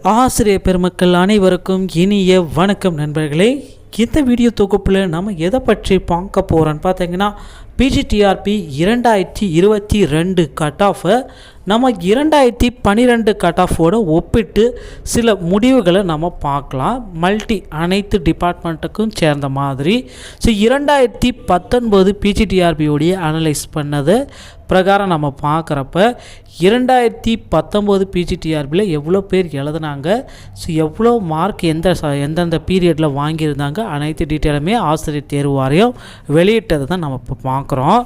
ஆசிரியர் பெருமக்கள் அனைவருக்கும் இனிய வணக்கம் நண்பர்களே. இந்த வீடியோ தொகுப்பில் நம்ம எதை பற்றி பார்க்க போகிறோன்னு பார்த்தீங்கன்னா, பிஜிடிஆர்பி 2022 கட் ஆஃபை நம்ம 2012 கட் ஆஃபோடு ஒப்பிட்டு சில முடிவுகளை நம்ம பார்க்கலாம். அனைத்து டிபார்ட்மெண்ட்டுக்கும் சேர்ந்த மாதிரி. ஸோ 2019 பிஜிடிஆர்பியோடைய அனலைஸ் பண்ணது பிரகாரம் நம்ம பார்க்குறப்ப 2019 பிஜிடிஆர்பியில் எவ்வளோ பேர் எழுதுனாங்க, ஸோ எவ்வளோ மார்க் எந்தெந்த பீரியடில் வாங்கியிருந்தாங்க, அனைத்து டீட்டெயிலுமே ஆசிரியர் தேர்வு வாரியம் வெளியிட்டதை தான் நம்ம இப்போ பார்க்குறோம்.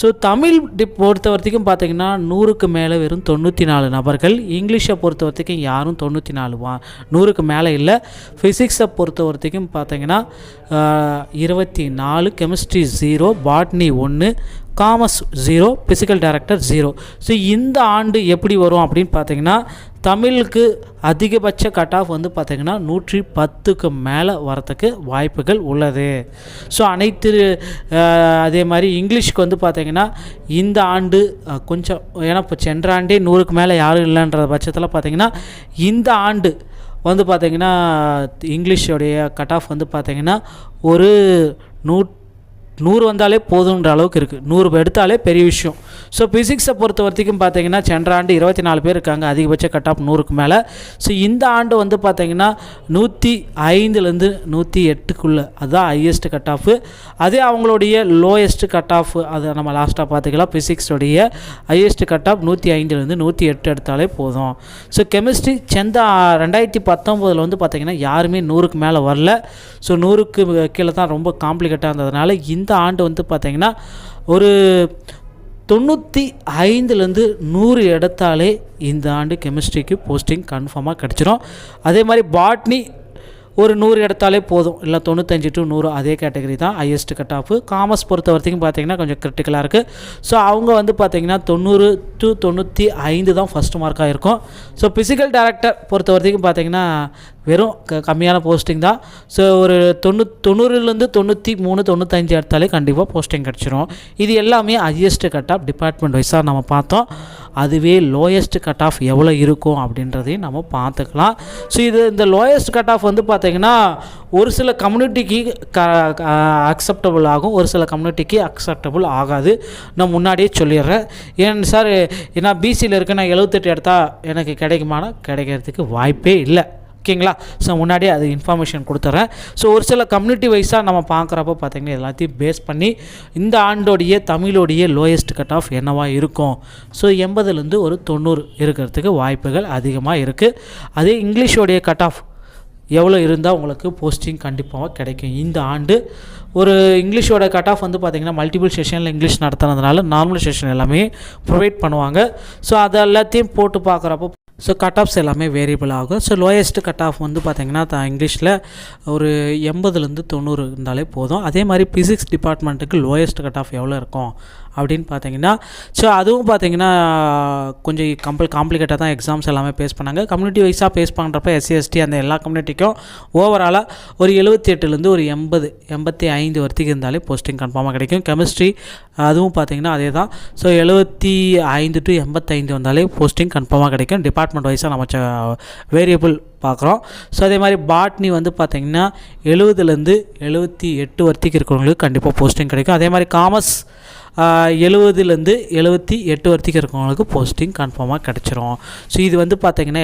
ஸோ தமிழ் பொறுத்த வரைக்கும் பார்த்திங்கன்னா 100க்கு மேலே வெறும் 94 நபர்கள். இங்கிலீஷை பொறுத்த வரைக்கும் யாரும் 94 100க்கு மேலே இல்லை. ஃபிசிக்ஸை பொறுத்த வரைக்கும் பார்த்திங்கன்னா 24, chemistry 0, botany 1, commerce 0, physical director 0. So இந்த ஆண்டு எப்படி வரும் அப்படின்னு பார்த்தீங்கன்னா, தமிழுக்கு அதிகபட்ச கட் ஆஃப் வந்து பார்த்திங்கன்னா 110க்கு மேலே வரத்துக்கு வாய்ப்புகள் உள்ளது. ஸோ அனைத்து அதே மாதிரி இங்கிலீஷ்க்கு வந்து பார்த்திங்கன்னா இந்த ஆண்டு கொஞ்சம், ஏன்னா இப்போ சென்ற ஆண்டே 100க்கு மேலே யாரும் இல்லைன்ற பட்சத்தில் பார்த்திங்கன்னா இந்த ஆண்டு வந்து பார்த்திங்கன்னா இங்கிலீஷோடைய கட் ஆஃப் வந்து பார்த்திங்கன்னா ஒரு 100 வந்தாலே போதுன்ற அளவுக்கு இருக்குது. 100 எடுத்தாலே பெரிய விஷயம். ஸோ ஃபிசிக்ஸை பொறுத்த வரைக்கும் பார்த்தீங்கன்னா சென்ற ஆண்டு 24 பேர் இருக்காங்க, அதிகபட்ச கட் ஆஃப் 100க்கு மேலே. ஸோ இந்த ஆண்டு வந்து பார்த்திங்கன்னா 105லேருந்து 108க்குள்ளே அதுதான் ஹையஸ்ட் கட் ஆஃபு. அதே அவங்களுடைய லோயஸ்ட் கட் ஆஃப் அதை நம்ம லாஸ்ட்டாக பார்த்துக்கலாம். ஃபிசிக்ஸோடைய ஹையஸ்ட் கட் ஆஃப் 105லேருந்து 108 எடுத்தாலே போதும். ஸோ கெமிஸ்ட்ரி செந்த 2019 வந்து பார்த்திங்கன்னா யாருமே 100க்கு மேலே வரல. ஸோ 100க்கு கீழே தான் ரொம்ப காம்ப்ளிகேட்டாக இருந்ததுனால இந்த ஆண்டு வந்து பார்த்திங்கன்னா ஒரு 95லேருந்து 100 எடுத்தாலே இந்த ஆண்டு கெமிஸ்ட்ரிக்கு போஸ்டிங் கன்ஃபார்மாக கிடச்சிரும். அதே மாதிரி பாட்னி ஒரு 100 எடுத்தாலே போதும், இல்லை 95 to 100 அதே கேட்டகரி தான் ஹையஸ்ட் கட் ஆஃபு. காமர்ஸ் பொறுத்த வரைக்கும் பார்த்திங்கன்னா கொஞ்சம் கிரிட்டிக்கலாக இருக்குது. ஸோ அவங்க வந்து பார்த்திங்கன்னா 90 to 95 தான் ஃபஸ்ட் மார்க்காக இருக்கும். ஸோ பிசிக்கல் டைரக்டர் பொறுத்த வரைக்கும் பார்த்திங்கன்னா வெறும் கம்மியான போஸ்டிங் தான். ஸோ ஒரு 90லேருந்து 93, 95 எடுத்தாலே கண்டிப்பாக போஸ்டிங் கிடச்சிரும். இது எல்லாமே ஹையஸ்ட் கட் ஆஃப் டிபார்ட்மெண்ட் வைஸாக நம்ம பார்த்தோம். அதுவே லோயஸ்ட் கட் ஆஃப் எவ்வளோ இருக்கும் அப்படின்றதையும் நம்ம பார்த்துக்கலாம். ஸோ இந்த லோயஸ்ட் கட் ஆஃப் வந்து பார்த்திங்கன்னா ஒரு சில கம்யூனிட்டிக்கு அக்செப்டபுள் ஆகும், ஒரு சில கம்யூனிட்டிக்கு அக்செப்டபுள் ஆகாது. நான் முன்னாடியே சொல்லிடுறேன். ஏன் சார், ஏன்னா பிசியில் இருக்க நான் 78 எடுத்தால் எனக்கு கிடைக்குமானா கிடைக்கிறதுக்கு வாய்ப்பே இல்லை. ஓகேங்களா? ஸோ முன்னாடியே அது இன்ஃபர்மேஷன் கொடுத்துட்றேன். ஸோ ஒரு சில கம்யூனிட்டி வைஸாக நம்ம பார்க்குறப்ப பார்த்திங்கன்னா எல்லாத்தையும் பேஸ் பண்ணி இந்த ஆண்டோடைய தமிழோடைய லோயஸ்ட் கட் ஆஃப் என்னவாக இருக்கும். ஸோ 80லேருந்து ஒரு 90 இருக்கிறதுக்கு வாய்ப்புகள் அதிகமாக இருக்குது. அதே இங்கிலீஷோடைய கட் ஆஃப் எவ்வளோ இருந்தால் உங்களுக்கு போஸ்டிங் கண்டிப்பாக கிடைக்கும். இந்த ஆண்டு ஒரு இங்கிலீஷோட கட் ஆஃப் வந்து பார்த்திங்கன்னா மல்டிபிள் செஷனில் இங்கிலீஷ் நடத்துனதுனால நார்மல் செஷன் எல்லாமே ப்ரொவைட் பண்ணுவாங்க. ஸோ அது எல்லாத்தையும் போட்டு பார்க்குறப்போ ஸோ கட் ஆஃப்ஸ் எல்லாமே வேரியபிள் ஆகும். ஸோ லோயஸ்ட் கட் ஆஃப் வந்து பார்த்திங்கன்னா இங்கிலீஷில் ஒரு 80லேருந்து 90 இருந்தாலே போதும். அதே மாதிரி ஃபிசிக்ஸ் டிபார்ட்மெண்ட்டுக்கு லோயஸ்ட் கட் ஆஃப் எவ்வளோ இருக்கும் அப்படின்னு பார்த்தீங்கன்னா, ஸோ அதுவும் பார்த்திங்கன்னா கொஞ்சம் காம்ப்ளிகேட்டாக தான் எக்ஸாம்ஸ் எல்லாமே பேஸ் பண்ணாங்க. கம்யூனிட்டி வைஸாக பேஸ் பண்ணுறப்ப SC ST அந்த எல்லா கம்யூனிட்டிக்கும் ஓவராலாக ஒரு 78லேருந்து ஒரு 80, 85 வரைக்கும் இருந்தாலே போஸ்டிங் கன்ஃபார்மாக கிடைக்கும். கெமிஸ்ட்ரி அதுவும் பார்த்திங்கன்னா அதே தான். ஸோ 75 to 85 வந்தாலே போஸ்டிங் கன்ஃபார்மாக கிடைக்கும். டிபார்ட்மெண்ட் வைஸாக நம்ம வேரியபிள் பார்க்குறோம். ஸோ அதே மாதிரி பாட்னி வந்து பார்த்திங்கன்னா 70லேருந்து 78 வரைக்கும் இருக்கிறவங்களுக்கு கண்டிப்பாக போஸ்டிங் கிடைக்கும். அதே மாதிரி காமர்ஸ் 70லேருந்து 78 வரைக்கும் இருக்கிறவங்களுக்கு போஸ்டிங் கன்ஃபார்மாக கிடச்சிரும். ஸோ இது வந்து பார்த்திங்கன்னா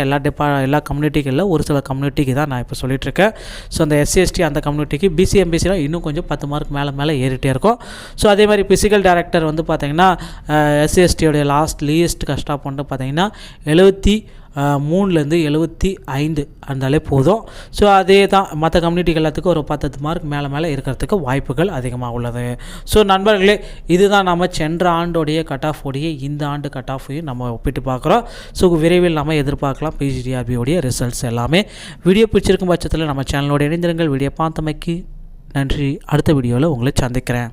எல்லா கம்யூனிட்டிகளில் ஒரு சில கம்யூனிட்டிக்கு தான் நான் இப்போ சொல்லிகிட்ருக்கேன். ஸோ அந்த SC ST அந்த கம்யூனிட்டிக்கு BC MBCலாம் இன்னும் கொஞ்சம் 10 மார்க் மேலே ஏறிட்டே இருக்கும். ஸோ அதே மாதிரி பிசிக்கல் டைரக்டர் வந்து பார்த்திங்கன்னா SC STயோடைய லீயஸ்ட் கட் ஆஃப் வந்து பார்த்திங்கன்னா 73லேருந்து 75 இருந்தாலே போதும். ஸோ அதே தான் மற்ற கம்யூனிட்டிகள் எல்லாத்துக்கும் ஒரு 10 மார்க் மேலே இருக்கிறதுக்கு வாய்ப்புகள் அதிகமாக உள்ளது. ஸோ நண்பர்களே, இதுதான் நம்ம சென்ற ஆண்டோடைய கட் ஆஃப் இந்த ஆண்டு கட் ஆஃபையும் நம்ம ஒப்பிட்டு பார்க்குறோம். ஸோ விரைவில் நம்ம எதிர்பார்க்கலாம் பிஜிடிஆர்பியோடைய ரிசல்ட்ஸ் எல்லாமே. வீடியோ பிடிச்சிருக்கும் பட்சத்தில் நம்ம சேனலோட இணைந்திருங்கள். வீடியோ பார்த்தமைக்கு நன்றி. அடுத்த வீடியோவில் உங்களை சந்திக்கிறேன்.